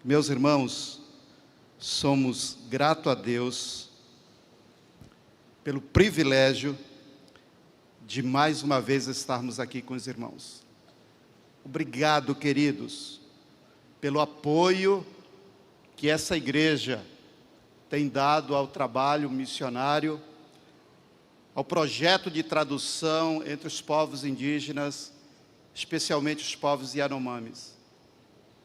Meus irmãos, somos gratos a Deus pelo privilégio de mais uma vez estarmos aqui com os irmãos. Obrigado, queridos, pelo apoio que essa igreja tem dado ao trabalho missionário, ao projeto de tradução entre os povos indígenas, especialmente os povos Yanomamis.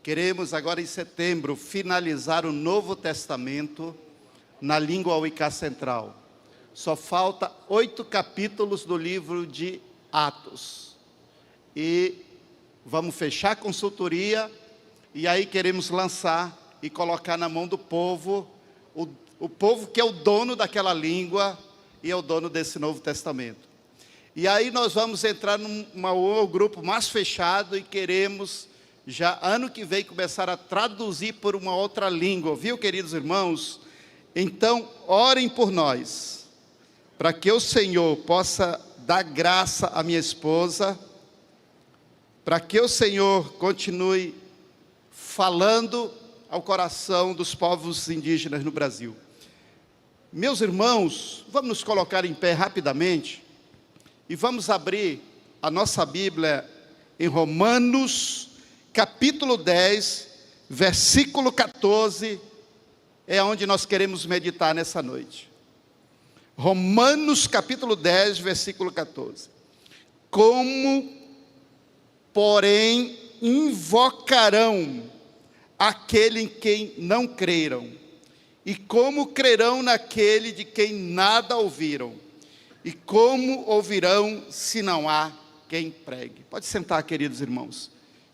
Queremos agora em setembro finalizar o Novo Testamento na língua Auicá Central. Só falta 8 capítulos do livro de Atos. E vamos fechar a consultoria e aí queremos lançar e colocar na mão do povo, o povo que é o dono daquela língua e é o dono desse Novo Testamento. E aí nós vamos entrar num grupo mais fechado e queremos já ano que vem começar a traduzir por uma outra língua, viu, queridos irmãos? Então, orem por nós, para que o Senhor possa dar graça à minha esposa, para que o Senhor continue falando ao coração dos povos indígenas no Brasil. Meus irmãos, vamos nos colocar em pé rapidamente e vamos abrir a nossa Bíblia em Romanos, capítulo 10, versículo 14, é onde nós queremos meditar nessa noite. Romanos, capítulo 10, versículo 14. Como, porém, invocarão aquele em quem não creram? E como crerão naquele de quem nada ouviram? E como ouvirão se não há quem pregue? Pode sentar, queridos irmãos.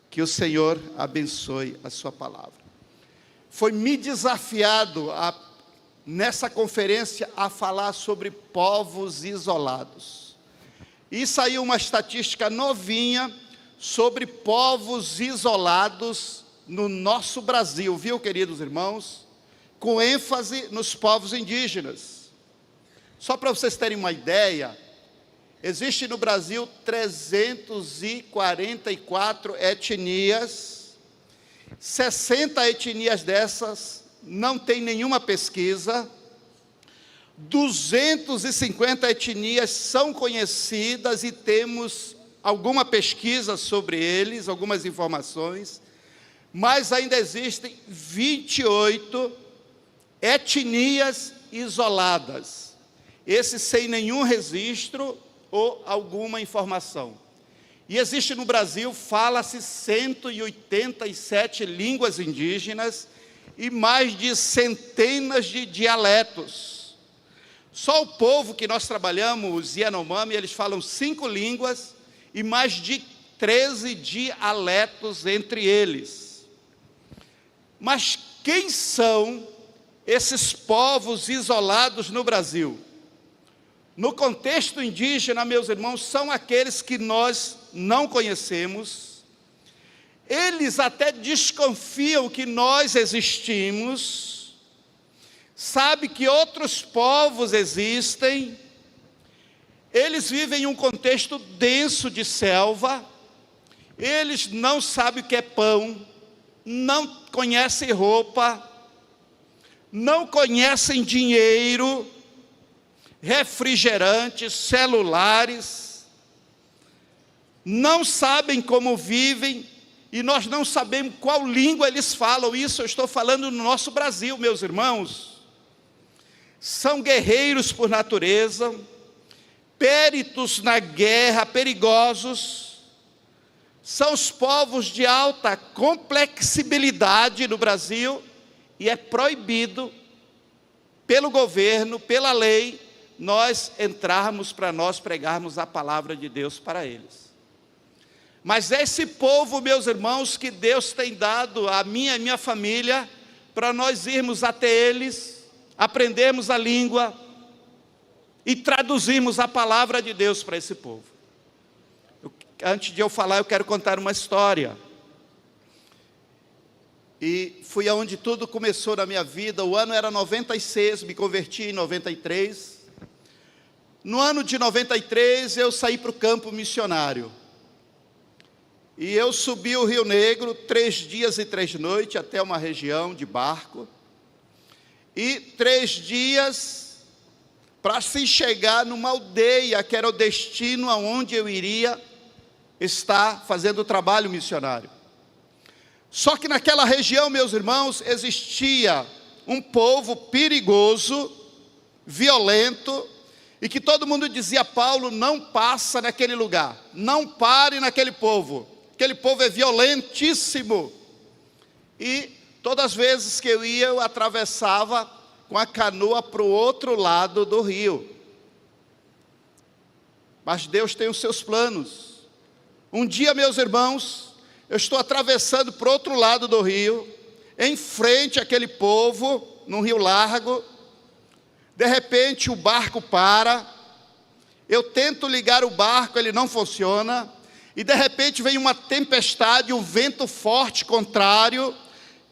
Que o Senhor abençoe a sua palavra. Foi me desafiado nessa conferência a falar sobre povos isolados. E saiu uma estatística novinha sobre povos isolados no nosso Brasil, viu, queridos irmãos? Com ênfase nos povos indígenas. Só para vocês terem uma ideia, existe no Brasil 344 etnias, 60 etnias dessas não tem nenhuma pesquisa, 250 etnias são conhecidas e temos alguma pesquisa sobre eles, algumas informações, mas ainda existem 28 etnias isoladas, esses sem nenhum registro ou alguma informação. E existe no Brasil, fala-se 187 línguas indígenas e mais de centenas de dialetos. Só o povo que nós trabalhamos, os Yanomami, eles falam 5 línguas e mais de 13 dialetos entre eles. Mas quem são esses povos isolados no Brasil? No contexto indígena, meus irmãos, são aqueles que nós não conhecemos. Eles até desconfiam que nós existimos, sabe que outros povos existem. Eles vivem em um contexto denso de selva, eles não sabem o que é pão, não conhecem roupa, não conhecem dinheiro, refrigerantes, celulares, não sabem como vivem, e nós não sabemos qual língua eles falam. Isso eu estou falando no nosso Brasil, meus irmãos. São guerreiros por natureza, péritos na guerra, perigosos, são os povos de alta complexibilidade no Brasil, e é proibido pelo governo, pela lei, nós entrarmos para nós pregarmos a palavra de Deus para eles. Mas é esse povo, meus irmãos, que Deus tem dado a minha e minha família, para nós irmos até eles, aprendermos a língua e traduzirmos a palavra de Deus para esse povo. Antes de eu falar, eu quero contar uma história. E fui aonde tudo começou na minha vida. O ano era 96, me converti em 93. No ano de 93, eu saí para o campo missionário. E eu subi o Rio Negro 3 dias e 3 noites até uma região de barco. E 3 dias para se chegar numa aldeia que era o destino aonde eu iria estar fazendo o trabalho missionário. Só que naquela região, meus irmãos, existia um povo perigoso, violento, e que todo mundo dizia: Paulo, não passa naquele lugar, não pare naquele povo, aquele povo é violentíssimo. E todas as vezes que eu ia, eu atravessava com a canoa para o outro lado do rio. Mas Deus tem os seus planos. Um dia, meus irmãos, eu estou atravessando para o outro lado do rio, em frente àquele povo, num rio largo. De repente o barco para, eu tento ligar o barco, ele não funciona, e de repente vem uma tempestade, um vento forte contrário,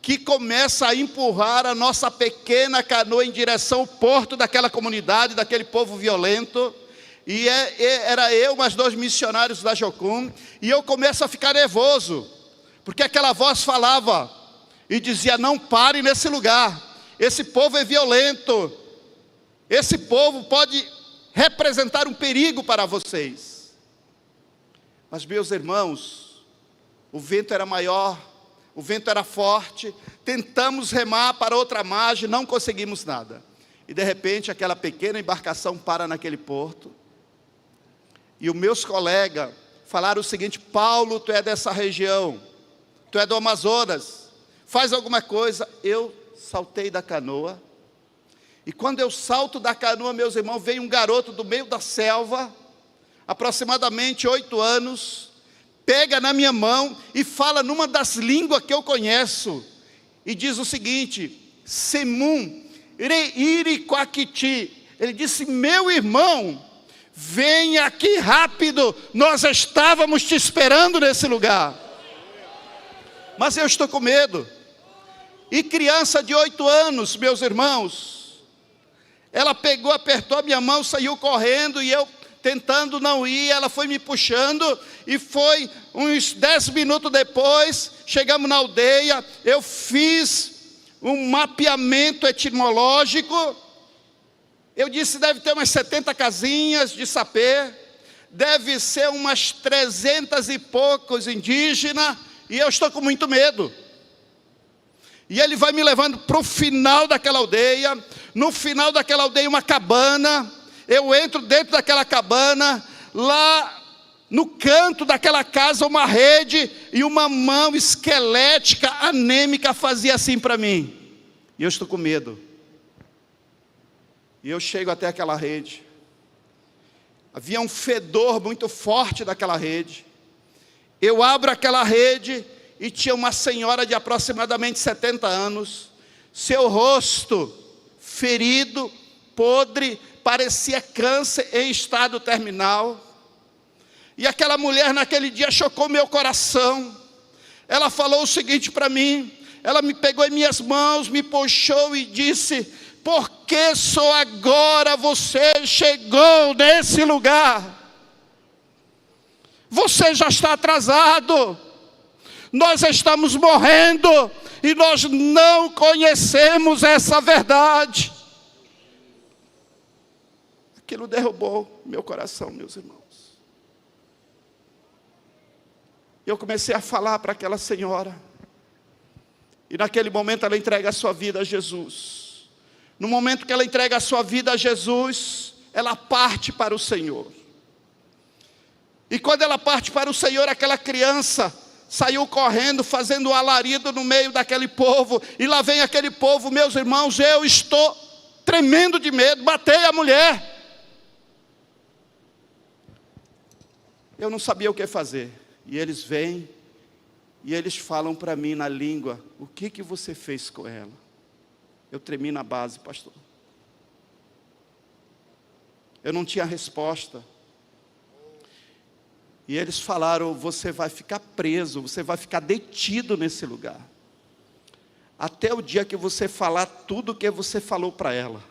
que começa a empurrar a nossa pequena canoa em direção ao porto daquela comunidade, daquele povo violento. E era eu, mais 2 missionários da Jocum, e eu começo a ficar nervoso, porque aquela voz falava e dizia: não pare nesse lugar, esse povo é violento, esse povo pode representar um perigo para vocês. Mas, meus irmãos, o vento era maior, o vento era forte, tentamos remar para outra margem, não conseguimos nada. E de repente aquela pequena embarcação para naquele porto, e os meus colegas falaram o seguinte: Paulo, tu é dessa região, tu é do Amazonas, faz alguma coisa. Eu saltei da canoa, e quando eu salto da canoa, meus irmãos, vem um garoto do meio da selva, aproximadamente 8 anos, pega na minha mão e fala numa das línguas que eu conheço, e diz o seguinte: Semum, Reiriquaquiti. Ele disse: meu irmão, venha aqui rápido, nós estávamos te esperando nesse lugar. Mas eu estou com medo. E criança de 8 anos, meus irmãos, ela pegou, apertou a minha mão, saiu correndo, e eu tentando não ir, ela foi me puxando, e foi uns 10 minutos depois, chegamos na aldeia, eu fiz um mapeamento etimológico. Eu disse: deve ter umas 70 casinhas de sapê, deve ser umas 300 e poucos indígenas, e eu estou com muito medo. E ele vai me levando para o final daquela aldeia. No final daquela aldeia, uma cabana. Eu entro dentro daquela cabana, lá no canto daquela casa, uma rede, e uma mão esquelética, anêmica, fazia assim para mim. E eu estou com medo. E eu chego até aquela rede. Havia um fedor muito forte daquela rede. Eu abro aquela rede e tinha uma senhora de aproximadamente 70 anos. Seu rosto ferido, podre, parecia câncer em estado terminal. E aquela mulher naquele dia chocou meu coração. Ela falou o seguinte para mim. Ela me pegou em minhas mãos, me puxou e disse: por que só agora você chegou nesse lugar? Você já está atrasado. Nós estamos morrendo e nós não conhecemos essa verdade. Aquilo derrubou meu coração, meus irmãos. Eu comecei a falar para aquela senhora. E naquele momento ela entrega a sua vida a Jesus. No momento que ela entrega a sua vida a Jesus, ela parte para o Senhor. E quando ela parte para o Senhor, aquela criança saiu correndo, fazendo um alarido no meio daquele povo. E lá vem aquele povo, meus irmãos, eu estou tremendo de medo, matei a mulher. Eu não sabia o que fazer. E eles vêm, e eles falam para mim na língua: o que você fez com ela? Eu tremi na base, pastor. Eu não tinha resposta. E eles falaram: você vai ficar preso, você vai ficar detido nesse lugar, até o dia que você falar tudo o que você falou para ela.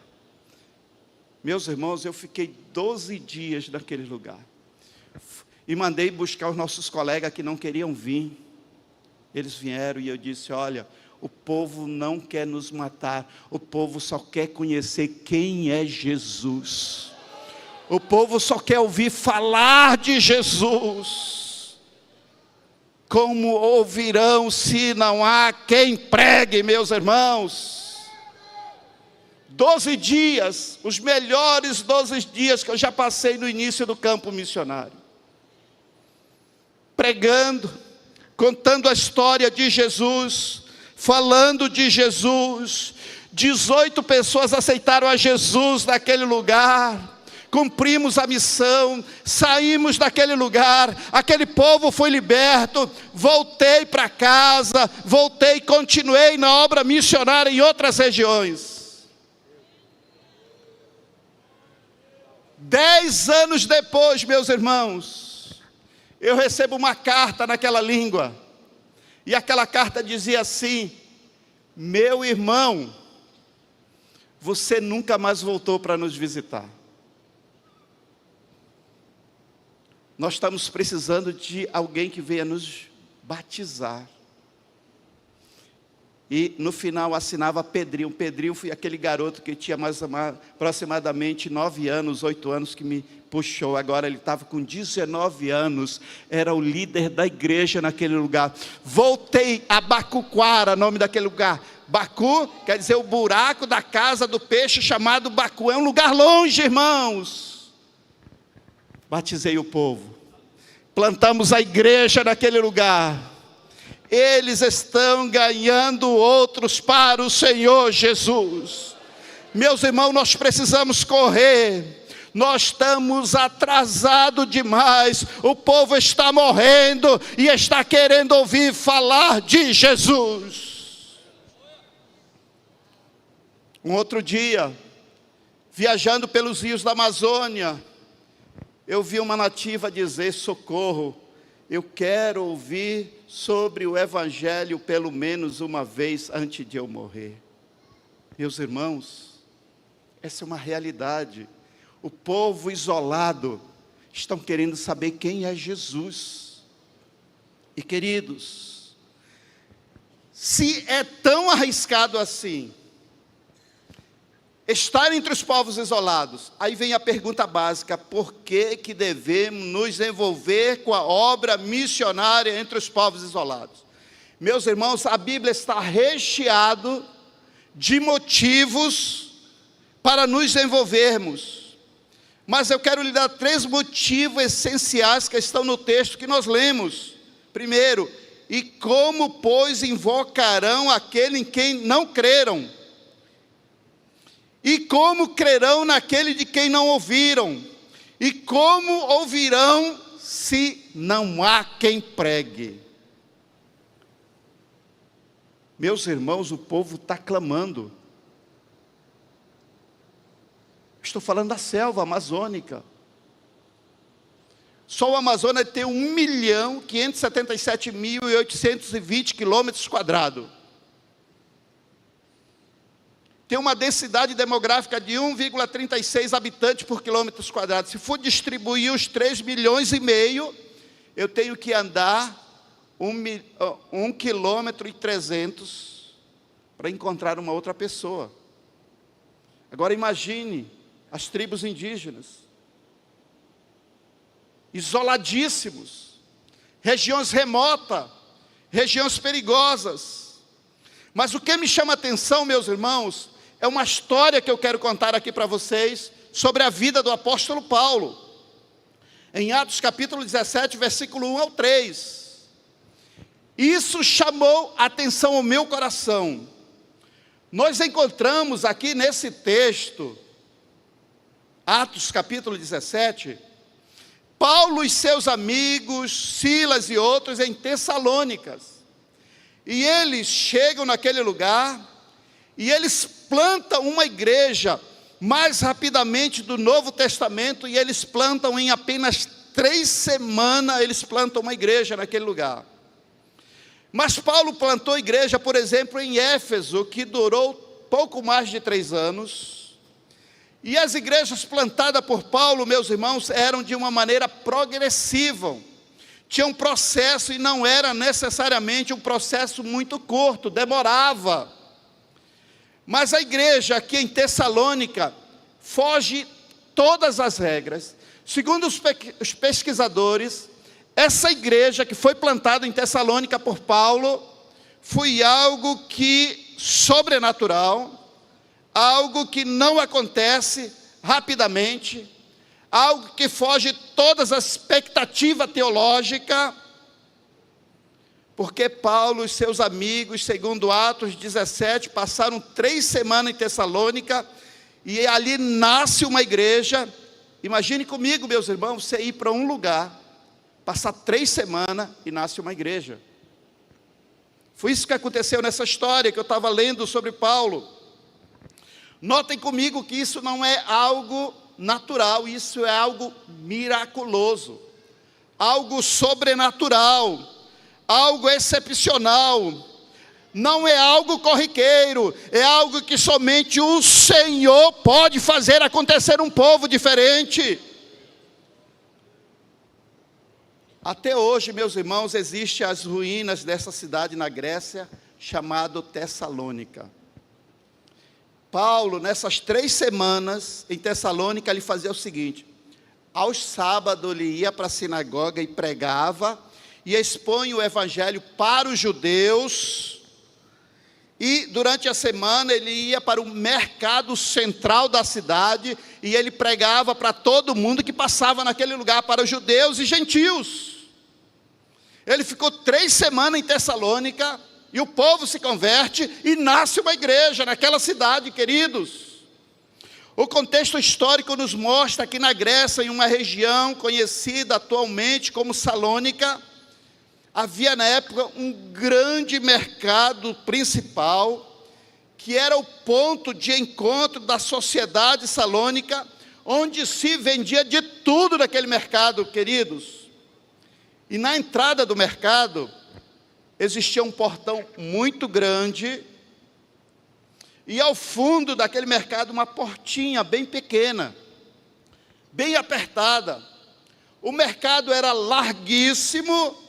Meus irmãos, eu fiquei 12 dias naquele lugar. e mandei buscar os nossos colegas que não queriam vir. Eles vieram e eu disse: olha, o povo não quer nos matar, o povo só quer conhecer quem é Jesus. O povo só quer ouvir falar de Jesus. Como ouvirão se não há quem pregue, meus irmãos? 12 dias, os melhores 12 dias que eu já passei no início do campo missionário. Pregando, contando a história de Jesus, falando de Jesus. 18 pessoas aceitaram a Jesus naquele lugar. Cumprimos a missão, saímos daquele lugar, aquele povo foi liberto. Voltei para casa, continuei na obra missionária em outras regiões. 10 anos depois, meus irmãos, eu recebo uma carta naquela língua, e aquela carta dizia assim: meu irmão, você nunca mais voltou para nos visitar. Nós estamos precisando de alguém que venha nos batizar. E no final assinava Pedrinho. Pedrinho foi aquele garoto que tinha aproximadamente 9 anos, 8 anos, que me puxou. Agora ele estava com 19 anos, era o líder da igreja naquele lugar. Voltei a Bacuquara, nome daquele lugar. Bacu quer dizer o buraco da casa do peixe, chamado Bacu. É um lugar longe, irmãos. Batizei o povo, plantamos a igreja naquele lugar. Eles estão ganhando outros para o Senhor Jesus. Meus irmãos, nós precisamos correr. Nós estamos atrasados demais. O povo está morrendo e está querendo ouvir falar de Jesus. Um outro dia, viajando pelos rios da Amazônia, eu vi uma nativa dizer: socorro, eu quero ouvir sobre o Evangelho pelo menos uma vez antes de eu morrer. Meus irmãos, essa é uma realidade. O povo isolado estão querendo saber quem é Jesus. E queridos, se é tão arriscado assim estar entre os povos isolados, aí vem a pergunta básica: por que devemos nos envolver com a obra missionária entre os povos isolados? Meus irmãos, a Bíblia está recheada de motivos para nos envolvermos, mas eu quero lhe dar 3 motivos essenciais que estão no texto que nós lemos. Primeiro: e como, pois, invocarão aquele em quem não creram? E como crerão naquele de quem não ouviram? E como ouvirão se não há quem pregue? Meus irmãos, o povo está clamando. Estou falando da selva amazônica. Só o Amazonas tem 1.577.820 quilômetros quadrados. Tem uma densidade demográfica de 1,36 habitantes por quilômetros quadrados. Se for distribuir os 3,5 milhões, eu tenho que andar 1,3 quilômetro para encontrar uma outra pessoa. Agora imagine as tribos indígenas, isoladíssimos, regiões remotas, regiões perigosas. Mas o que me chama a atenção, meus irmãos, é uma história que eu quero contar aqui para vocês sobre a vida do apóstolo Paulo. Em Atos capítulo 17, versículo 1 ao 3. Isso chamou a atenção ao meu coração. Nós encontramos aqui nesse texto, Atos capítulo 17, Paulo e seus amigos, Silas e outros em Tessalônicas. E eles chegam naquele lugar e eles plantam uma igreja mais rapidamente do Novo Testamento, e eles plantam em apenas 3 semanas, eles plantam uma igreja naquele lugar. Mas Paulo plantou igreja, por exemplo, em Éfeso, que durou pouco mais de 3 anos. E as igrejas plantadas por Paulo, meus irmãos, eram de uma maneira progressiva. Tinha um processo e não era necessariamente um processo muito curto, demorava. Mas a igreja aqui em Tessalônica foge todas as regras. Segundo os pesquisadores, essa igreja que foi plantada em Tessalônica por Paulo foi algo que sobrenatural, algo que não acontece rapidamente, algo que foge todas as expectativas teológicas, porque Paulo e seus amigos, segundo Atos 17, passaram 3 semanas em Tessalônica, e ali nasce uma igreja. Imagine comigo, meus irmãos, você ir para um lugar, passar 3 semanas e nasce uma igreja. Foi isso que aconteceu nessa história que eu estava lendo sobre Paulo. Notem comigo que isso não é algo natural, isso é algo miraculoso, algo sobrenatural, algo excepcional. Não é algo corriqueiro, é algo que somente o Senhor pode fazer acontecer um povo diferente. Até hoje, meus irmãos, existem as ruínas dessa cidade na Grécia, chamada Tessalônica. Paulo, nessas 3 semanas em Tessalônica, ele fazia o seguinte: aos sábados ele ia para a sinagoga e pregava, e expunha o evangelho para os judeus, e durante a semana ele ia para o mercado central da cidade, e ele pregava para todo mundo que passava naquele lugar, para os judeus e gentios. Ele ficou 3 semanas em Tessalônica, e o povo se converte, e nasce uma igreja naquela cidade, queridos. O contexto histórico nos mostra que na Grécia, em uma região conhecida atualmente como Salônica, havia na época um grande mercado principal, que era o ponto de encontro da sociedade salônica, onde se vendia de tudo naquele mercado, queridos. E na entrada do mercado, existia um portão muito grande, e ao fundo daquele mercado uma portinha bem pequena, bem apertada. O mercado era larguíssimo.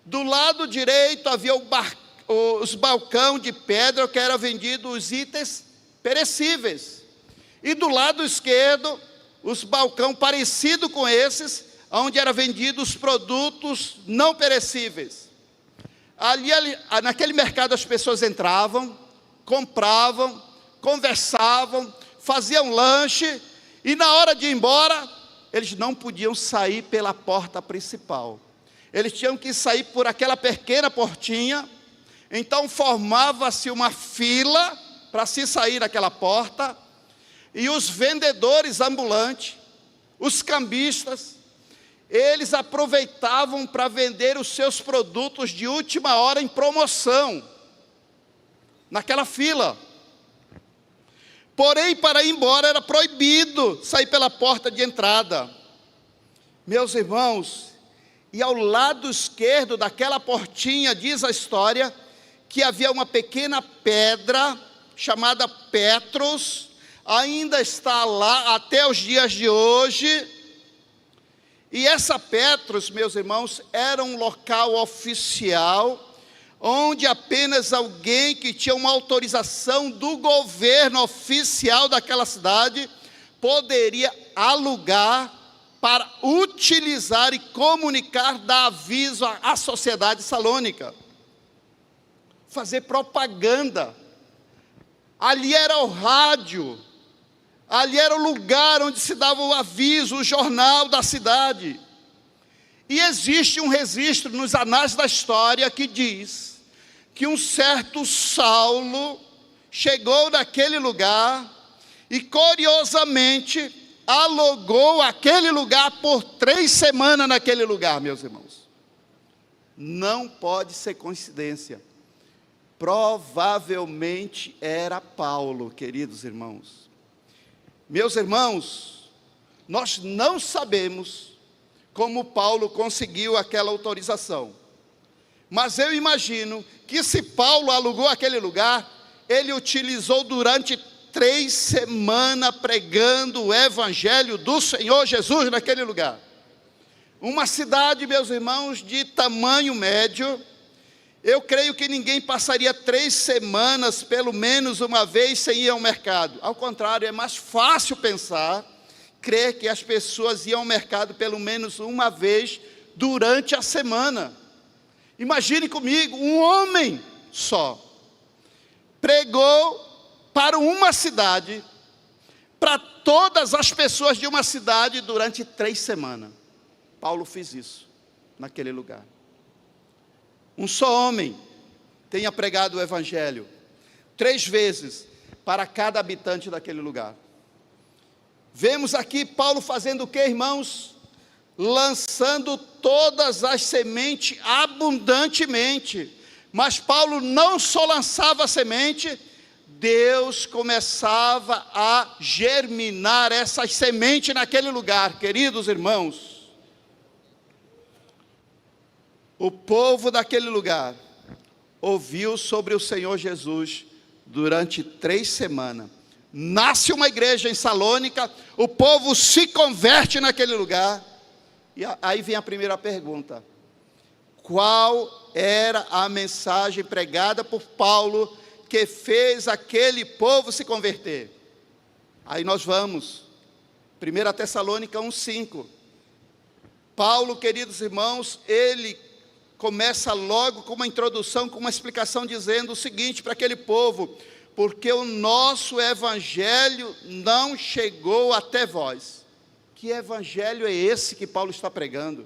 Do lado direito havia os balcões de pedra que eram vendidos os itens perecíveis. E do lado esquerdo, os balcões parecidos com esses, onde eram vendidos os produtos não perecíveis. Ali, naquele mercado as pessoas entravam, compravam, conversavam, faziam lanche, e na hora de ir embora, eles não podiam sair pela porta principal. Eles tinham que sair por aquela pequena portinha. Então formava-se uma fila para se sair daquela porta, e os vendedores ambulantes, os cambistas, eles aproveitavam para vender os seus produtos de última hora em promoção, naquela fila. Porém, para ir embora era proibido sair pela porta de entrada. Meus irmãos, e ao lado esquerdo daquela portinha, diz a história, que havia uma pequena pedra, chamada Petros, ainda está lá até os dias de hoje. E essa Petros, meus irmãos, era um local oficial, onde apenas alguém que tinha uma autorização do governo oficial daquela cidade, poderia alugar para utilizar e comunicar, dar aviso à sociedade salônica, fazer propaganda. Ali era o rádio, ali era o lugar onde se dava o aviso, o jornal da cidade. E existe um registro nos anais da história que diz que um certo Saulo chegou naquele lugar e, curiosamente, alugou aquele lugar por 3 semanas naquele lugar, meus irmãos. Não pode ser coincidência. Provavelmente era Paulo, queridos irmãos. Meus irmãos, nós não sabemos como Paulo conseguiu aquela autorização. Mas eu imagino que se Paulo alugou aquele lugar, ele utilizou durante 3 semanas pregando o evangelho do Senhor Jesus naquele lugar. Uma cidade, meus irmãos, de tamanho médio. Eu creio que ninguém passaria 3 semanas, pelo menos uma vez, sem ir ao mercado. Ao contrário, é mais fácil crer que as pessoas iam ao mercado pelo menos uma vez durante a semana. Imagine comigo, um homem só pregou para uma cidade, para todas as pessoas de uma cidade durante 3 semanas. Paulo fez isso naquele lugar. Um só homem tenha pregado o evangelho 3 vezes para cada habitante daquele lugar. Vemos aqui Paulo fazendo o que, irmãos? Lançando todas as sementes abundantemente. Mas Paulo não só lançava a semente, Deus começava a germinar essas sementes naquele lugar. Queridos irmãos, o povo daquele lugar ouviu sobre o Senhor Jesus durante 3 semanas. Nasce uma igreja em Salônica, o povo se converte naquele lugar. E aí vem a primeira pergunta: qual era a mensagem pregada por Paulo que fez aquele povo se converter? Aí nós vamos, 1 Tessalônica 1,5. Paulo, queridos irmãos, ele começa logo com uma introdução, com uma explicação, dizendo o seguinte para aquele povo: porque o nosso evangelho não chegou até vós. Que evangelho é esse que Paulo está pregando?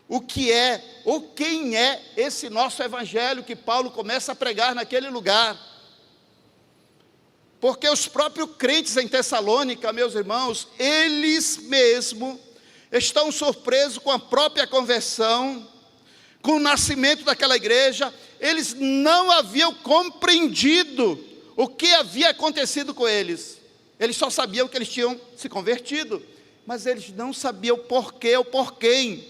O que é, ou quem é esse nosso evangelho que Paulo começa a pregar naquele lugar? Porque os próprios crentes em Tessalônica, meus irmãos, eles mesmos estão surpresos com a própria conversão, com o nascimento daquela igreja. Eles não haviam compreendido o que havia acontecido com eles. Eles só sabiam que eles tinham se convertido, mas eles não sabiam o porquê ou por quem.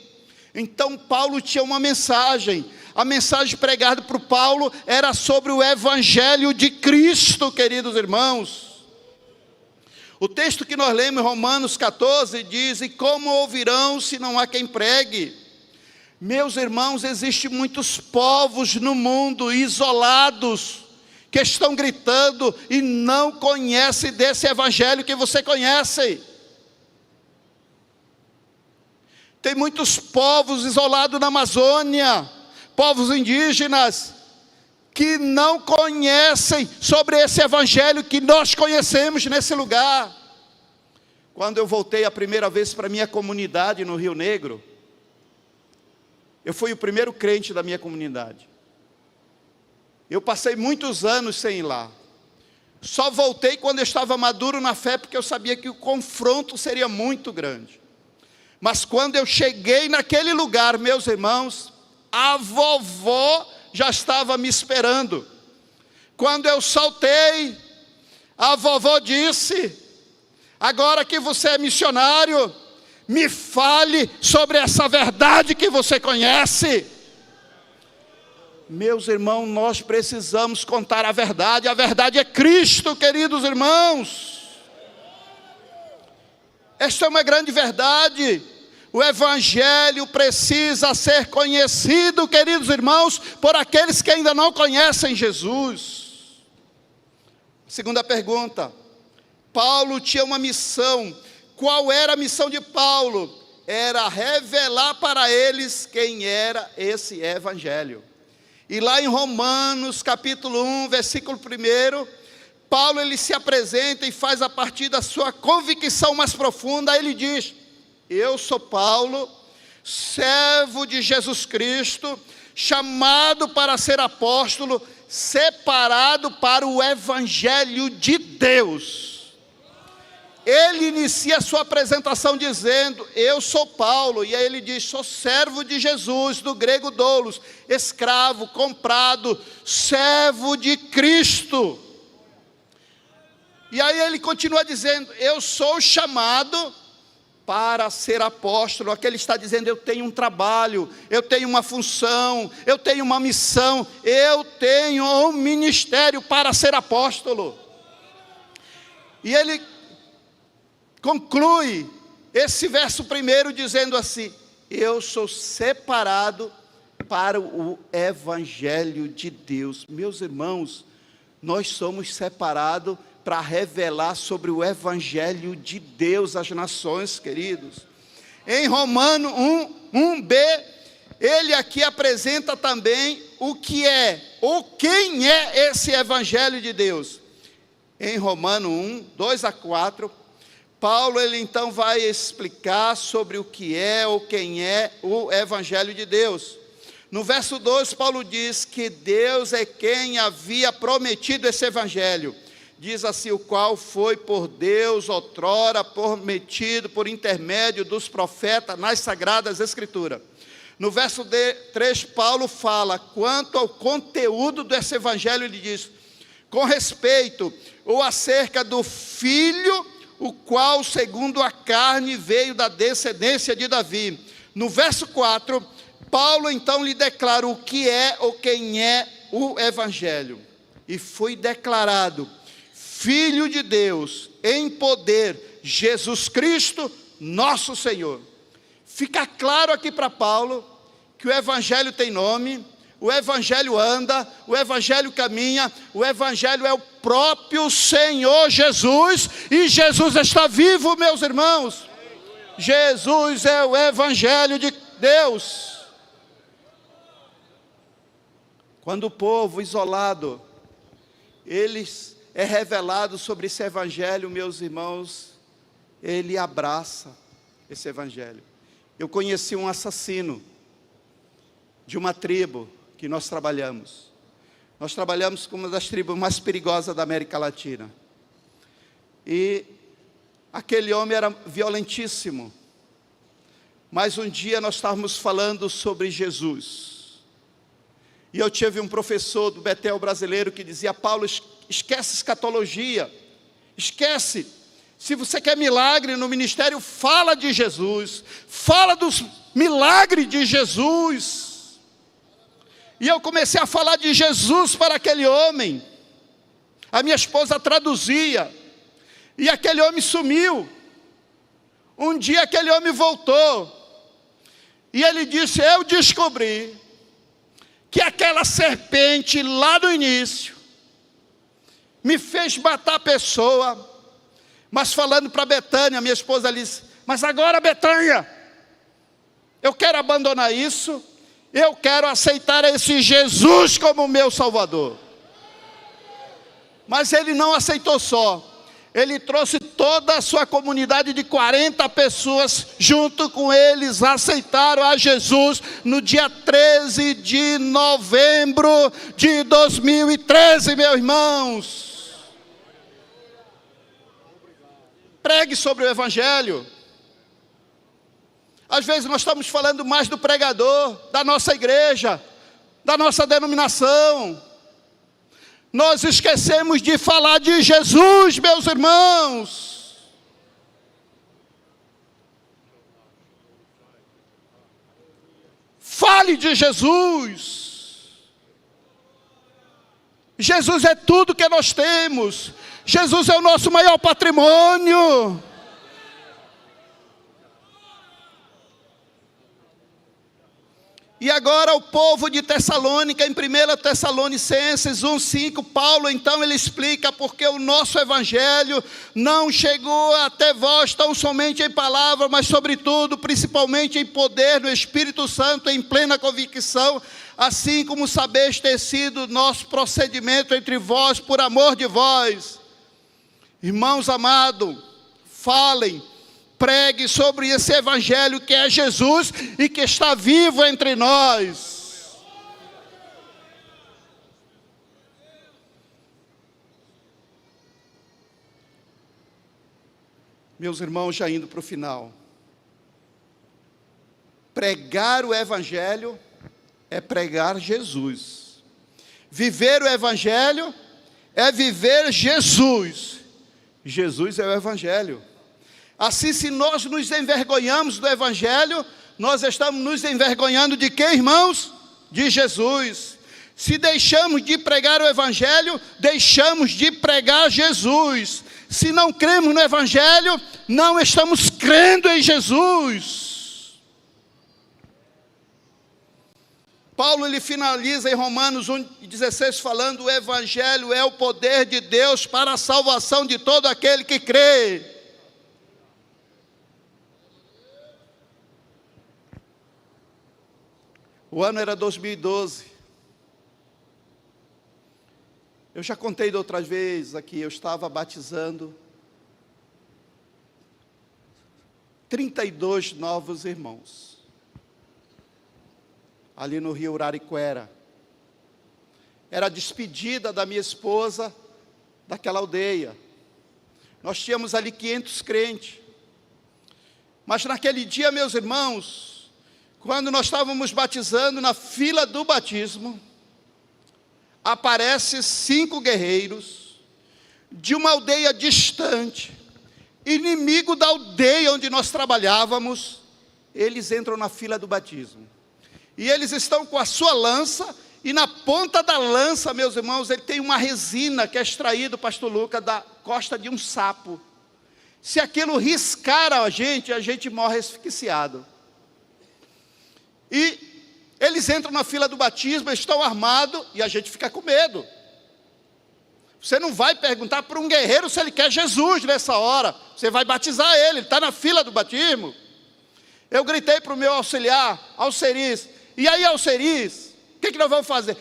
Então Paulo tinha uma mensagem. A mensagem pregada por Paulo era sobre o evangelho de Cristo, queridos irmãos. O texto que nós lemos em Romanos 14 diz: e como ouvirão se não há quem pregue? Meus irmãos, existem muitos povos no mundo isolados, que estão gritando e não conhecem desse evangelho que você conhece. Tem muitos povos isolados na Amazônia, povos indígenas, que não conhecem sobre esse evangelho que nós conhecemos nesse lugar. Quando eu voltei a primeira vez para a minha comunidade no Rio Negro, eu fui o primeiro crente da minha comunidade. Eu passei muitos anos sem ir lá. Só voltei quando eu estava maduro na fé, porque eu sabia que o confronto seria muito grande. Mas quando eu cheguei naquele lugar, meus irmãos, a vovó já estava me esperando. Quando eu saltei, a vovó disse: agora que você é missionário, me fale sobre essa verdade que você conhece. Meus irmãos, nós precisamos contar a verdade é Cristo, queridos irmãos. Esta é uma grande verdade. O evangelho precisa ser conhecido, queridos irmãos, por aqueles que ainda não conhecem Jesus. Segunda pergunta: Paulo tinha uma missão. Qual era a missão de Paulo? Era revelar para eles quem era esse evangelho. E lá em Romanos capítulo 1, versículo 1, Paulo ele se apresenta e faz, a partir da sua convicção mais profunda, ele diz: eu sou Paulo, servo de Jesus Cristo, chamado para ser apóstolo, separado para o evangelho de Deus. Ele inicia a sua apresentação dizendo: eu sou Paulo, e aí ele diz: sou servo de Jesus, do grego doulos, escravo, comprado, servo de Cristo. E aí ele continua dizendo: eu sou chamado para ser apóstolo. Aqui ele está dizendo: eu tenho um trabalho, eu tenho uma função, eu tenho uma missão, eu tenho um ministério para ser apóstolo. E ele conclui esse verso primeiro dizendo assim: eu sou separado para o Evangelho de Deus. Meus irmãos, nós somos separados para revelar sobre o Evangelho de Deus às nações, queridos. Em Romanos 1b, ele aqui apresenta também o que é, ou quem é esse Evangelho de Deus. Em Romanos 1, 2 a 4, Paulo ele então vai explicar sobre o que é ou quem é o Evangelho de Deus. No verso 2, Paulo diz que Deus é quem havia prometido esse Evangelho. Diz assim: o qual foi por Deus outrora prometido por intermédio dos profetas nas Sagradas Escrituras. No verso 3, Paulo fala quanto ao conteúdo desse Evangelho, ele diz: com respeito ou acerca do Filho, o qual segundo a carne veio da descendência de Davi. No verso 4, Paulo então lhe declara o que é ou quem é o Evangelho. E foi declarado Filho de Deus, em poder, Jesus Cristo, nosso Senhor. Fica claro aqui para Paulo que o Evangelho tem nome, o Evangelho anda, o Evangelho caminha, o Evangelho é o próprio Senhor Jesus, e Jesus está vivo, meus irmãos. Jesus é o Evangelho de Deus. Quando o povo isolado, eles é revelado sobre esse Evangelho, meus irmãos, ele abraça esse Evangelho. Eu conheci um assassino de uma tribo que nós trabalhamos. Nós trabalhamos com uma das tribos mais perigosas da América Latina. E aquele homem era violentíssimo. Mas um dia nós estávamos falando sobre Jesus. E eu tive um professor do Betel brasileiro que dizia: Paulo, esquece escatologia, esquece. Se você quer milagre no ministério, fala de Jesus, fala dos milagres de Jesus. E eu comecei a falar de Jesus para aquele homem. A minha esposa traduzia, e aquele homem sumiu. Um dia aquele homem voltou, e ele disse: eu descobri que aquela serpente lá no início me fez matar a pessoa. Mas falando para Betânia, minha esposa disse: mas agora, Betânia, eu quero abandonar isso, eu quero aceitar esse Jesus como meu Salvador. Mas ele não aceitou só, ele trouxe toda a sua comunidade de 40 pessoas, junto com eles, aceitaram a Jesus no dia 13 de novembro de 2013, meus irmãos. Pregue sobre o Evangelho. Às vezes nós estamos falando mais do pregador, da nossa igreja, da nossa denominação. Nós esquecemos de falar de Jesus, meus irmãos. Fale de Jesus. Jesus é tudo que nós temos. Jesus é o nosso maior patrimônio. E agora o povo de Tessalônica, em 1 Tessalonicenses 1,5, Paulo então ele explica porque o nosso Evangelho não chegou até vós tão somente em palavra, mas sobretudo, principalmente em poder do Espírito Santo, em plena convicção, assim como sabeis ter sido nosso procedimento entre vós, por amor de vós. Irmãos amados, falem, pregue sobre esse Evangelho que é Jesus e que está vivo entre nós. Meus irmãos, já indo para o final. Pregar o Evangelho é pregar Jesus. Viver o Evangelho é viver Jesus. Jesus é o Evangelho. Assim, se nós nos envergonhamos do Evangelho, nós estamos nos envergonhando de quem, irmãos? De Jesus. Se deixamos de pregar o Evangelho, deixamos de pregar Jesus. Se não cremos no Evangelho, não estamos crendo em Jesus. Paulo ele finaliza em Romanos 1,16 falando: o Evangelho é o poder de Deus para a salvação de todo aquele que crê. O ano era 2012. Eu já contei de outras vezes aqui, eu estava batizando 32 novos irmãos, ali no Rio Uraricuera. Era a despedida da minha esposa daquela aldeia. Nós tínhamos ali 500 crentes. Mas naquele dia, meus irmãos, quando nós estávamos batizando, na fila do batismo, aparecem 5 guerreiros de uma aldeia distante, inimigo da aldeia onde nós trabalhávamos. Eles entram na fila do batismo, e eles estão com a sua lança, e na ponta da lança, meus irmãos, ele tem uma resina que é extraído, pastor Lucas, da costa de um sapo. Se aquilo riscar a gente morre asfixiado. E eles entram na fila do batismo, estão armados, e a gente fica com medo. Você não vai perguntar para um guerreiro se ele quer Jesus nessa hora. Você vai batizar ele está na fila do batismo. Eu gritei para o meu auxiliar, Alceris: e aí, Alceris, o que nós vamos fazer?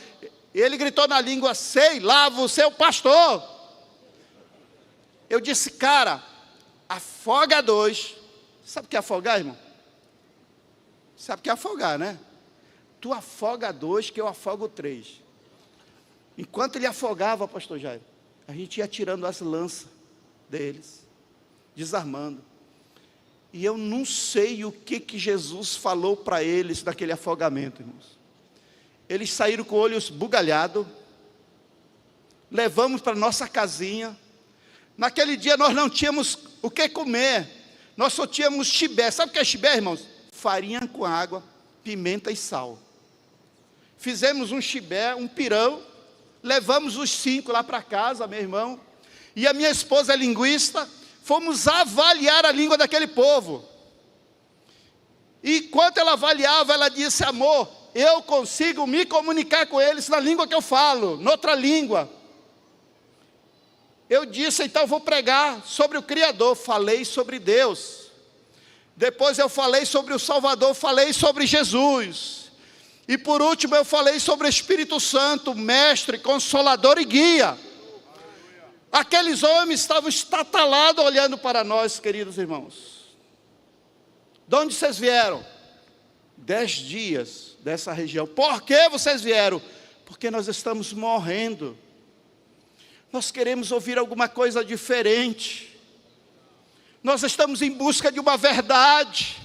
Ele gritou na língua: sei lá, você é o pastor. Eu disse: cara, afoga 2. Sabe o que é afogar, irmão? Sabe o que é afogar, né? Tu afoga 2, que eu afogo 3. Enquanto ele afogava, pastor Jairo, a gente ia tirando as lanças deles, desarmando. E eu não sei o que Jesus falou para eles naquele afogamento, irmãos. Eles saíram com olhos bugalhados. Levamos para nossa casinha. Naquele dia nós não tínhamos o que comer. Nós só tínhamos chibé. Sabe o que é chibé, irmãos? Farinha com água, pimenta e sal. Fizemos um chibé, um pirão. Levamos os 5 lá para casa, meu irmão. E a minha esposa é linguista. Fomos avaliar a língua daquele povo. E enquanto ela avaliava, ela disse: amor, eu consigo me comunicar com eles na língua que eu falo, noutra língua. Eu disse: então eu vou pregar sobre o Criador. Falei sobre Deus. Depois eu falei sobre o Salvador, falei sobre Jesus. E por último eu falei sobre o Espírito Santo, mestre, consolador e guia. Aqueles homens estavam estatalados olhando para nós, queridos irmãos. De onde vocês vieram? 10 dias dessa região. Por que vocês vieram? Porque nós estamos morrendo. Nós queremos ouvir alguma coisa diferente. Nós estamos em busca de uma verdade.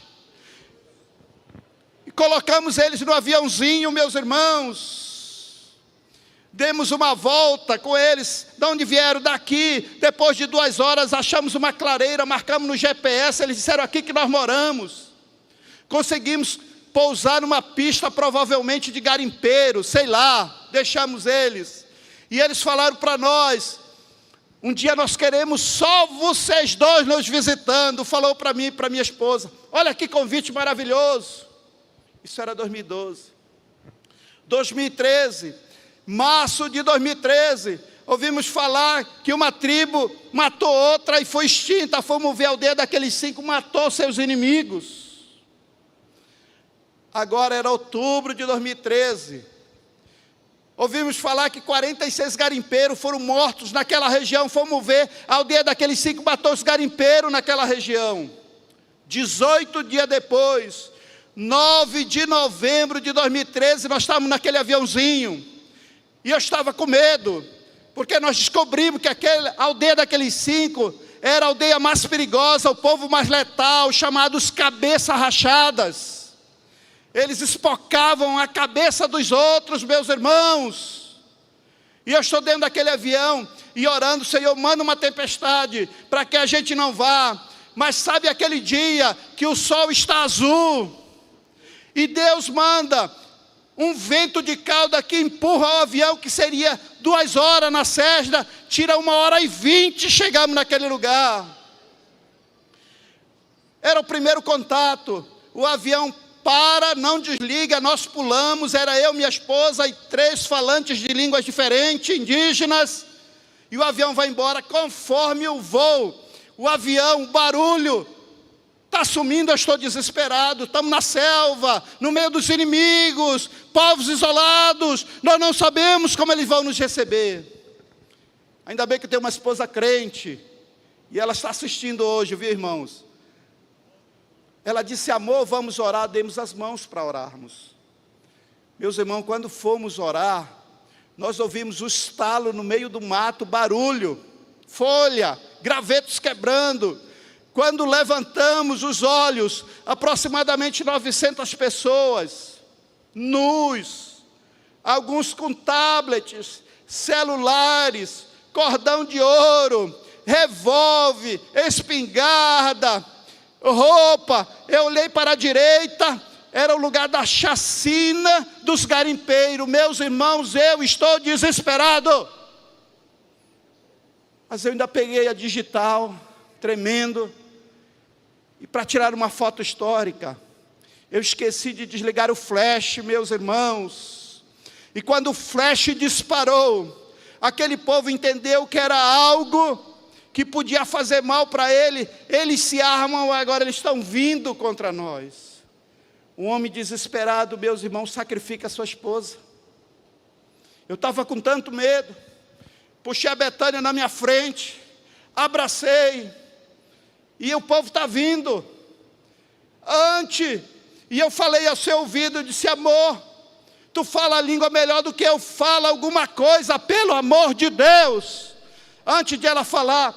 E colocamos eles no aviãozinho, meus irmãos. Demos uma volta com eles. De onde vieram? Daqui. Depois de 2 horas achamos uma clareira, marcamos no GPS. Eles disseram: aqui que nós moramos. Conseguimos pousar numa pista provavelmente de garimpeiro, sei lá. Deixamos eles. E eles falaram para nós: um dia nós queremos só vocês 2 nos visitando. Falou para mim e para minha esposa: olha que convite maravilhoso. Isso era 2012. 2013, março de 2013, ouvimos falar que uma tribo matou outra e foi extinta. Fomos ver a aldeia daqueles 5, matou seus inimigos. Agora era outubro de 2013. Ouvimos falar que 46 garimpeiros foram mortos naquela região. Fomos ver, a aldeia daqueles 5 matou os garimpeiros naquela região. 18 dias depois, 9 de novembro de 2013, nós estávamos naquele aviãozinho. E eu estava com medo, porque nós descobrimos que a aldeia daqueles 5 era a aldeia mais perigosa, o povo mais letal, chamados cabeças rachadas. Eles espocavam a cabeça dos outros, meus irmãos. E eu estou dentro daquele avião e orando: Senhor, manda uma tempestade para que a gente não vá. Mas sabe aquele dia que o sol está azul e Deus manda um vento de cauda que empurra o avião, que seria 2 horas na Cessna, tira 1h20, chegamos naquele lugar. Era o primeiro contato, o avião para, não desliga, nós pulamos, era eu, minha esposa e 3 falantes de línguas diferentes, indígenas, e o avião vai embora. Conforme o voo, o avião, o barulho, está sumindo, eu estou desesperado, estamos na selva, no meio dos inimigos, povos isolados, nós não sabemos como eles vão nos receber. Ainda bem que eu tenho uma esposa crente, e ela está assistindo hoje, viu, irmãos? Ela disse: amor, vamos orar, demos as mãos para orarmos. Meus irmãos, quando fomos orar, nós ouvimos o estalo no meio do mato, barulho, folha, gravetos quebrando. Quando levantamos os olhos, aproximadamente 900 pessoas, nus, alguns com tablets, celulares, cordão de ouro, revólver, espingarda, roupa. Eu olhei para a direita, era o lugar da chacina dos garimpeiros. Meus irmãos, eu estou desesperado. Mas eu ainda peguei a digital, tremendo, e para tirar uma foto histórica, eu esqueci de desligar o flash, meus irmãos. E quando o flash disparou, aquele povo entendeu que era algo que podia fazer mal para ele. Eles se armam, agora eles estão vindo contra nós. Um homem desesperado, meus irmãos, sacrifica a sua esposa. Eu estava com tanto medo, puxei a Betânia na minha frente, abracei, e o povo está vindo. E eu falei ao seu ouvido, eu disse: amor, tu fala a língua melhor do que eu falo alguma coisa, pelo amor de Deus. Antes de ela falar,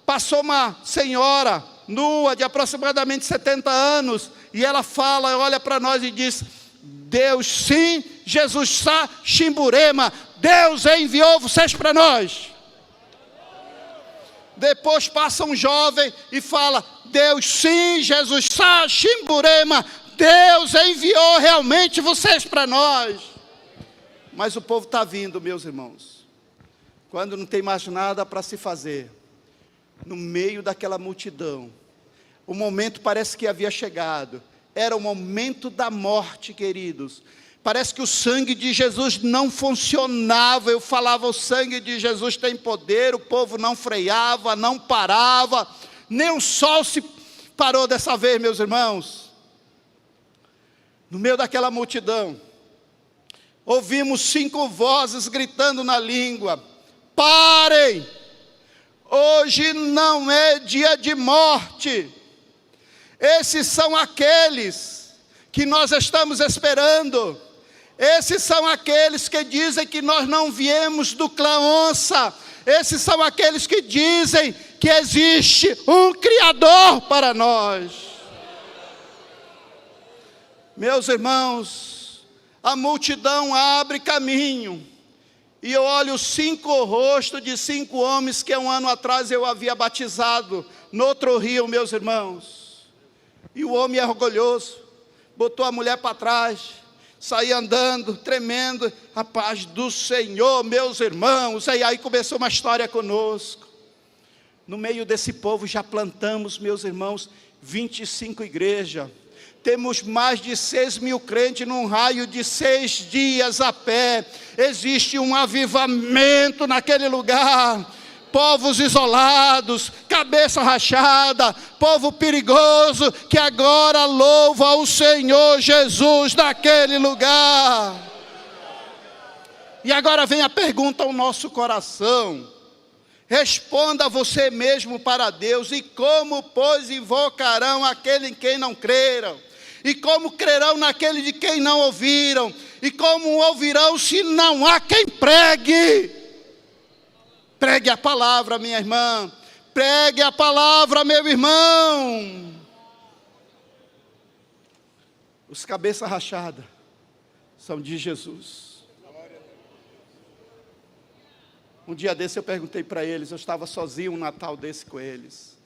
passou uma senhora nua de aproximadamente 70 anos, e ela fala, olha para nós e diz: Deus sim, Jesus sa, Ximburema, Deus enviou vocês para nós. Depois passa um jovem e fala: Deus sim, Jesus sa, Ximburema, Deus enviou realmente vocês para nós. Mas o povo está vindo, meus irmãos. Quando não tem mais nada para se fazer, no meio daquela multidão, o momento parece que havia chegado. Era o momento da morte, queridos. Parece que o sangue de Jesus não funcionava. Eu falava: o sangue de Jesus tem poder. O povo não freava, não parava, nem o sol se parou dessa vez, meus irmãos. No meio daquela multidão, ouvimos 5 vozes gritando na língua: parem! Hoje não é dia de morte. Esses são aqueles que nós estamos esperando. Esses são aqueles que dizem que nós não viemos do clã onça. Esses são aqueles que dizem que existe um Criador para nós. Meus irmãos, a multidão abre caminho, e eu olho 5 rostos de 5 homens que 1 ano atrás eu havia batizado no outro rio, meus irmãos. E o homem é orgulhoso, botou a mulher para trás, saiu andando, tremendo. A paz do Senhor, meus irmãos. E aí começou uma história conosco. No meio desse povo já plantamos, meus irmãos, 25 igrejas. Temos mais de 6.000 crentes num raio de 6 dias a pé. Existe um avivamento naquele lugar. Povos isolados, cabeça rachada, povo perigoso, que agora louva o Senhor Jesus naquele lugar. E agora vem a pergunta ao nosso coração. Responda você mesmo para Deus: e como, pois, invocarão aquele em quem não creram? E como crerão naquele de quem não ouviram? E como ouvirão se não há quem pregue? Pregue a palavra, minha irmã. Pregue a palavra, meu irmão. Os cabeça rachada são de Jesus. Um dia desse eu perguntei para eles, eu estava sozinho um Natal desse com eles.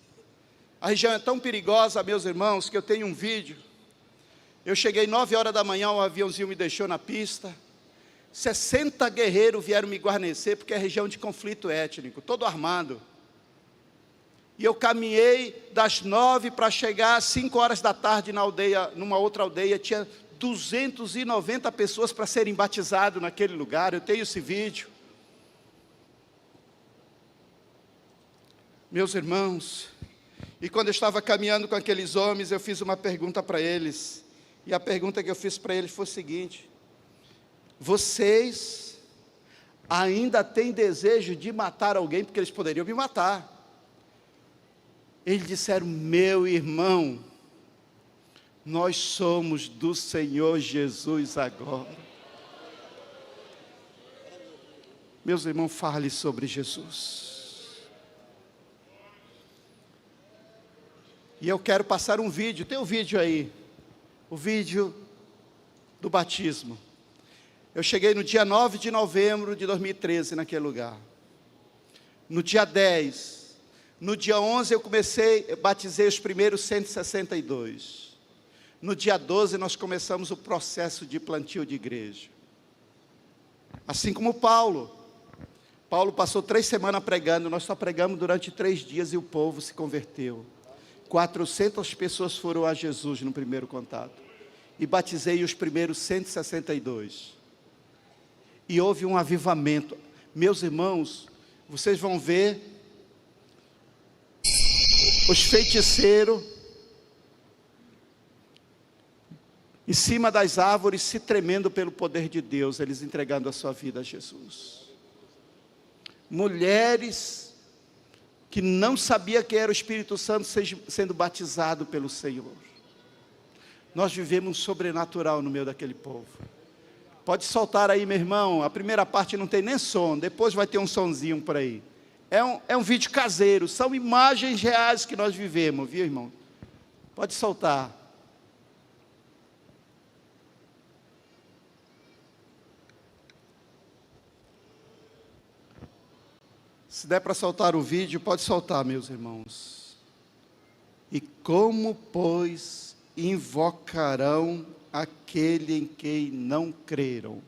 A região é tão perigosa, meus irmãos, que eu tenho um vídeo. Eu cheguei 9 horas da manhã, o aviãozinho me deixou na pista. 60 guerreiros vieram me guarnecer, porque é região de conflito étnico, todo armado. E eu caminhei das 9 para chegar às 5 horas da tarde na aldeia, numa outra aldeia. Tinha 290 pessoas para serem batizadas naquele lugar. Eu tenho esse vídeo. Meus irmãos, e quando eu estava caminhando com aqueles homens, eu fiz uma pergunta para eles. E a pergunta que eu fiz para eles foi o seguinte: vocês ainda têm desejo de matar alguém? Porque eles poderiam me matar. Eles disseram: meu irmão, nós somos do Senhor Jesus agora. Meus irmãos, fale sobre Jesus. E eu quero passar um vídeo, tem um vídeo aí, o vídeo do batismo. Eu cheguei no dia 9 de novembro de 2013 naquele lugar. No dia 10, no dia 11 eu batizei os primeiros 162. No dia 12 nós começamos o processo de plantio de igreja. Assim como Paulo passou 3 semanas pregando, nós só pregamos durante 3 dias e o povo se converteu. 400 pessoas foram a Jesus no primeiro contato. E batizei os primeiros 162. E houve um avivamento. Meus irmãos, vocês vão ver os feiticeiros em cima das árvores se tremendo pelo poder de Deus, eles entregando a sua vida a Jesus. Mulheres que não sabia que era o Espírito Santo sendo batizado pelo Senhor. Nós vivemos um sobrenatural no meio daquele povo. Pode soltar aí, meu irmão. A primeira parte não tem nem som, depois vai ter um sonzinho por aí. É um vídeo caseiro, são imagens reais que nós vivemos, viu, irmão? Pode soltar. Se der para soltar o vídeo, pode soltar, meus irmãos. E como, pois, invocarão aquele em quem não creram?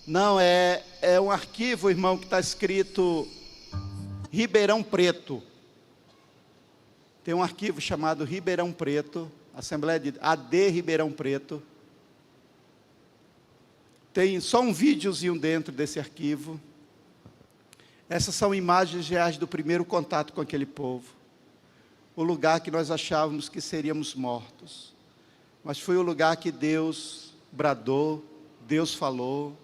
Não, é um arquivo, irmão, que está escrito Ribeirão Preto. Tem um arquivo chamado Ribeirão Preto, Assembleia de AD Ribeirão Preto. Tem só um videozinho dentro desse arquivo. Essas são imagens reais do primeiro contato com aquele povo. O lugar que nós achávamos que seríamos mortos. Mas foi o lugar que Deus bradou, Deus falou.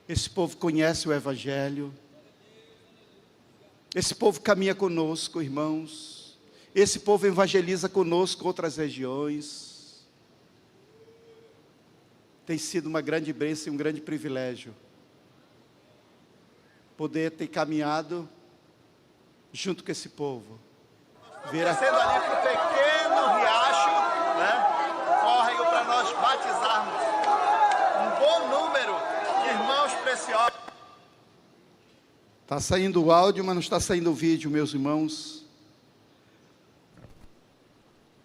Esse povo conhece o Evangelho. Esse povo caminha conosco, irmãos. Esse povo evangeliza conosco outras regiões. Tem sido uma grande bênção e um grande privilégio poder ter caminhado junto com esse povo. Descendo ali para o pequeno riacho, né? Córrego para nós batizarmos um bom número de irmãos preciosos. Está saindo o áudio, mas não está saindo o vídeo, meus irmãos.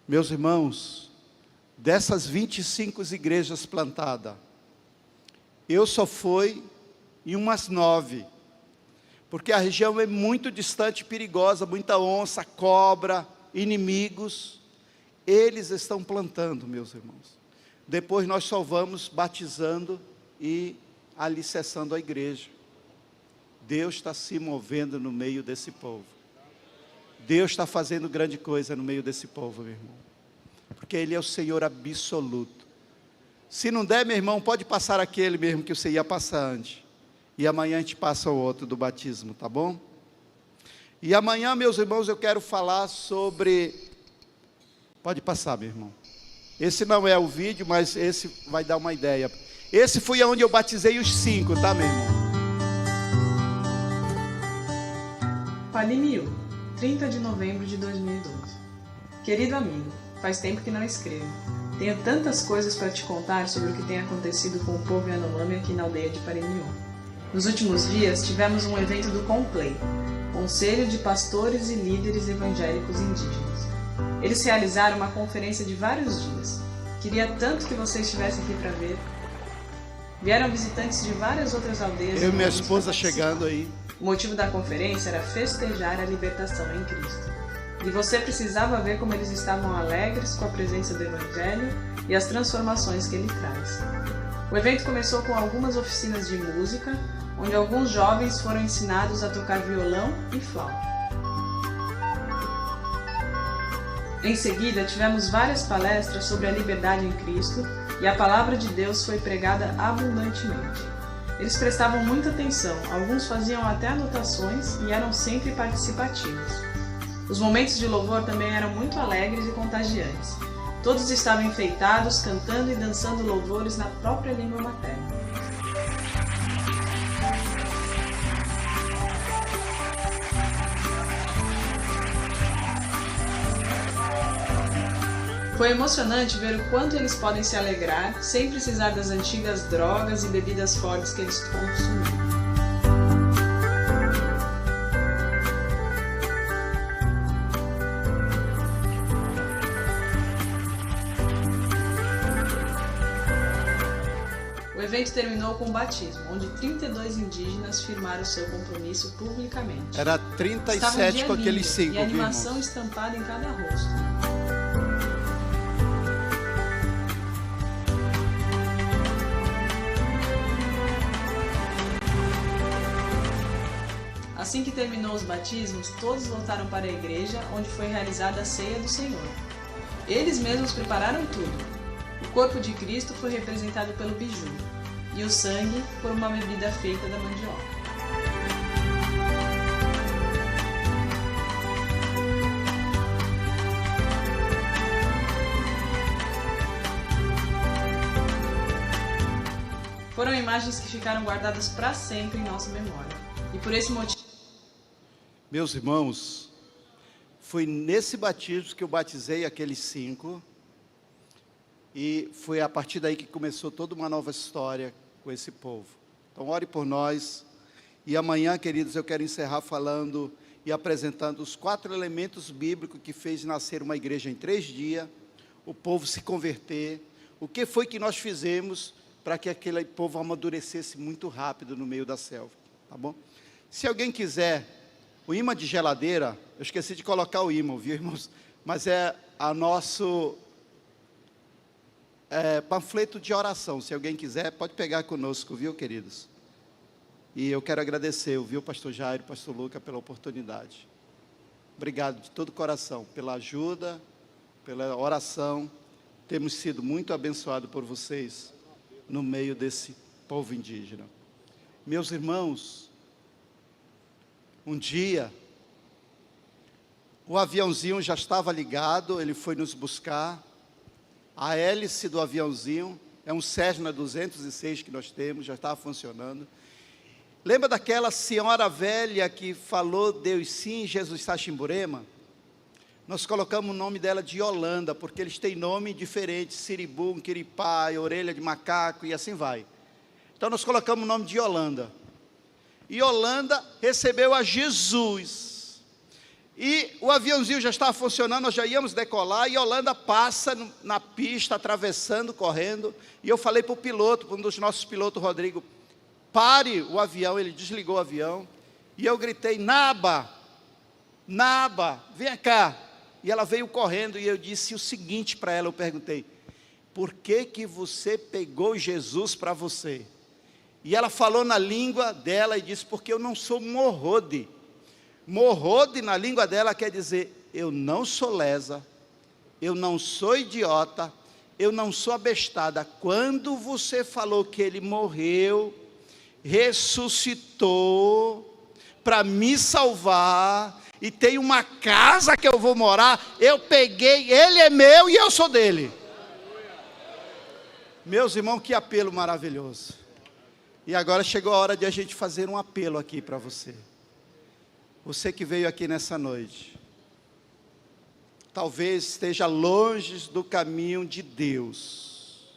Meus irmãos, dessas 25 igrejas plantadas, eu só fui em umas 9, porque a região é muito distante, perigosa, muita onça, cobra, inimigos. Eles estão plantando, meus irmãos. Depois nós só vamos batizando e alicerçando a igreja. Deus está se movendo no meio desse povo. Deus está fazendo grande coisa no meio desse povo, meu irmão. Porque Ele é o Senhor absoluto. Se não der, meu irmão, pode passar aquele mesmo que você ia passar antes. E amanhã a gente passa o outro do batismo, tá bom? E amanhã, meus irmãos, eu quero falar sobre... Pode passar, meu irmão. Esse não é o vídeo, mas esse vai dar uma ideia. Esse foi onde eu batizei os 5, tá, meu irmão? Palimio, 30 de novembro de 2012. Querido amigo, faz tempo que não escrevo. Tenho tantas coisas para te contar sobre o que tem acontecido com o povo Yanomami aqui na aldeia de Palimio. Nos últimos dias, tivemos um evento do CONPLEI, Conselho de Pastores e Líderes Evangélicos Indígenas. Eles realizaram uma conferência de vários dias. Queria tanto que você estivesse aqui para ver. Vieram visitantes de várias outras aldeias. Eu e minha esposa chegando aí. O motivo da conferência era festejar a libertação em Cristo. E você precisava ver como eles estavam alegres com a presença do Evangelho e as transformações que ele traz. O evento começou com algumas oficinas de música, onde alguns jovens foram ensinados a tocar violão e flauta. Em seguida, tivemos várias palestras sobre a liberdade em Cristo e a palavra de Deus foi pregada abundantemente. Eles prestavam muita atenção, alguns faziam até anotações e eram sempre participativos. Os momentos de louvor também eram muito alegres e contagiantes. Todos estavam enfeitados, cantando e dançando louvores na própria língua materna. Foi emocionante ver o quanto eles podem se alegrar sem precisar das antigas drogas e bebidas fortes que eles consumiam. O evento terminou com um batismo, onde 32 indígenas firmaram seu compromisso publicamente. Era 37 com aqueles 5, e animação estampada em cada rosto. Assim que terminou os batismos, todos voltaram para a igreja, onde foi realizada a ceia do Senhor. Eles mesmos prepararam tudo. O corpo de Cristo foi representado pelo biju, e o sangue por uma bebida feita da mandioca. Foram imagens que ficaram guardadas para sempre em nossa memória. E por esse motivo... Meus irmãos, foi nesse batismo que eu batizei aqueles 5, e foi a partir daí que começou toda uma nova história com esse povo. Então ore por nós, e amanhã, queridos, eu quero encerrar falando e apresentando os 4 elementos bíblicos que fez nascer uma igreja em 3 dias, o povo se converter, o que foi que nós fizemos para que aquele povo amadurecesse muito rápido no meio da selva, tá bom? Se alguém quiser o imã de geladeira, eu esqueci de colocar o imã, viu, irmãos? Mas é a nosso panfleto de oração. Se alguém quiser, pode pegar conosco, viu, queridos? E eu quero agradecer, viu, pastor Jairo, pastor Luca, pela oportunidade. Obrigado de todo o coração, pela ajuda, pela oração. Temos sido muito abençoados por vocês no meio desse povo indígena. Meus irmãos, um dia, o aviãozinho já estava ligado, ele foi nos buscar. A hélice do aviãozinho, é um Cessna 206 que nós temos, já estava funcionando. Lembra daquela senhora velha que falou Deus sim, Jesus está Chimburema? Nós colocamos o nome dela de Yolanda, porque eles têm nome diferente, Siribum, Quiripá, orelha de macaco e assim vai. Então nós colocamos o nome de Yolanda. E Yolanda recebeu a Jesus, e o aviãozinho já estava funcionando, nós já íamos decolar, e Yolanda passa na pista, atravessando, correndo, e eu falei para o piloto, para um dos nossos pilotos, Rodrigo, pare o avião. Ele desligou o avião, e eu gritei, Naba, vem cá, e ela veio correndo, e eu disse o seguinte para ela, eu perguntei, por que você pegou Jesus para você? E ela falou na língua dela e disse, porque eu não sou morrode. Morrode na língua dela quer dizer, eu não sou lesa, eu não sou idiota, eu não sou abestada. Quando você falou que ele morreu, ressuscitou para me salvar, e tem uma casa que eu vou morar, eu peguei, ele é meu e eu sou dele. Meus irmãos, que apelo maravilhoso. E agora chegou a hora de a gente fazer um apelo aqui para você. Você que veio aqui nessa noite, talvez esteja longe do caminho de Deus,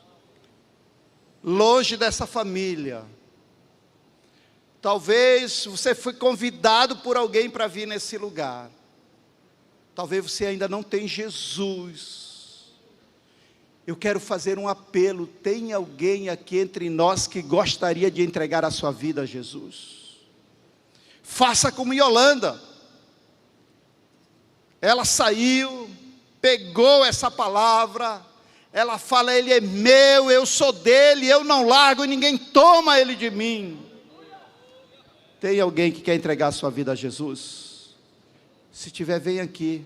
longe dessa família, Talvez você foi convidado por alguém para vir nesse lugar. Talvez você ainda não tem Jesus. Eu quero fazer um apelo. Tem alguém aqui entre nós que gostaria de entregar a sua vida a Jesus? Faça como Yolanda. Ela saiu, pegou essa palavra. Ela fala: Ele é meu, eu sou dele, eu não largo e ninguém toma ele de mim. Tem alguém que quer entregar a sua vida a Jesus? Se tiver, vem aqui.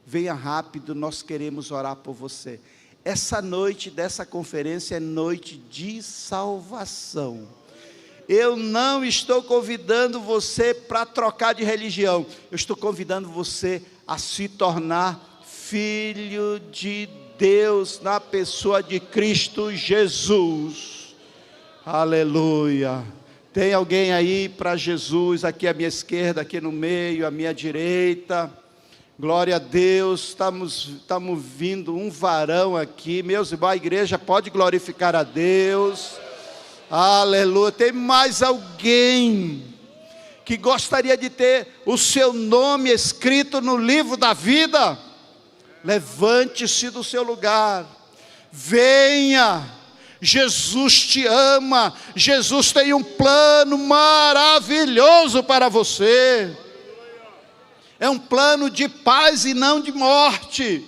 Venha rápido, nós queremos orar por você. Essa noite dessa conferência é noite de salvação. Eu não estou convidando você para trocar de religião. Eu estou convidando você a se tornar filho de Deus na pessoa de Cristo Jesus. Aleluia. Tem alguém aí para Jesus, aqui à minha esquerda, aqui no meio, à minha direita. Glória a Deus, estamos vindo um varão aqui. Meus irmãos, a igreja pode glorificar a Deus. Aleluia. Tem mais alguém que gostaria de ter o seu nome escrito no livro da vida? Levante-se do seu lugar. Venha. Jesus te ama, Jesus tem um plano maravilhoso para você, é um plano de paz e não de morte.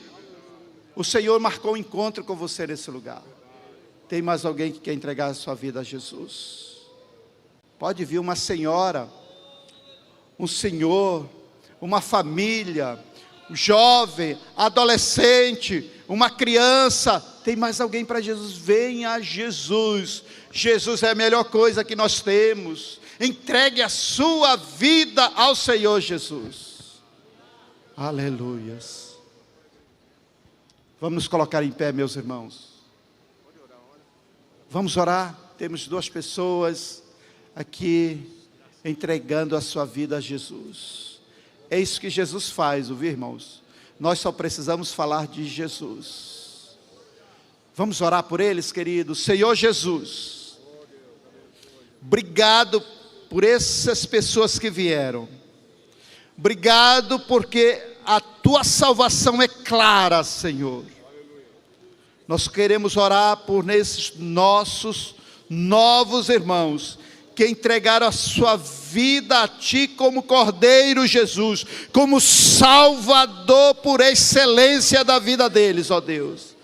O Senhor marcou um encontro com você nesse lugar. Tem mais alguém que quer entregar a sua vida a Jesus? Pode vir uma senhora, um senhor, uma família, um jovem, adolescente, uma criança. Tem mais alguém para Jesus? Venha a Jesus. Jesus é a melhor coisa que nós temos. Entregue a sua vida ao Senhor Jesus. Aleluias. Vamos nos colocar em pé, meus irmãos. Vamos orar. Temos 2 pessoas aqui entregando a sua vida a Jesus. É isso que Jesus faz, ouviu, irmãos? Nós só precisamos falar de Jesus. Vamos orar por eles, queridos. Senhor Jesus, obrigado por essas pessoas que vieram. Obrigado porque a tua salvação é clara, Senhor. Nós queremos orar por esses nossos novos irmãos que entregaram a sua vida a Ti como Cordeiro Jesus, como Salvador por excelência da vida deles, ó Deus.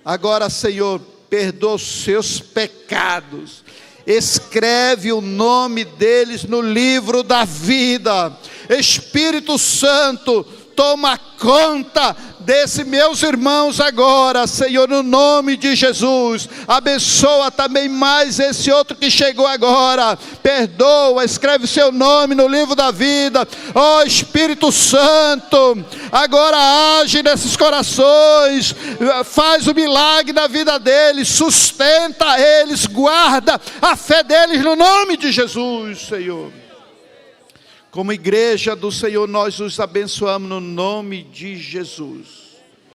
Agora, Senhor, perdoa os seus pecados, escreve o nome deles no livro da vida. Espírito Santo, toma conta desses meus irmãos agora, Senhor, no nome de Jesus. Abençoa também mais esse outro que chegou agora. Perdoa, escreve seu nome no livro da vida. Ó Espírito Santo, agora age nesses corações, faz o milagre na vida deles, sustenta eles, guarda a fé deles no nome de Jesus, Senhor. Como igreja do Senhor, nós os abençoamos no nome de Jesus.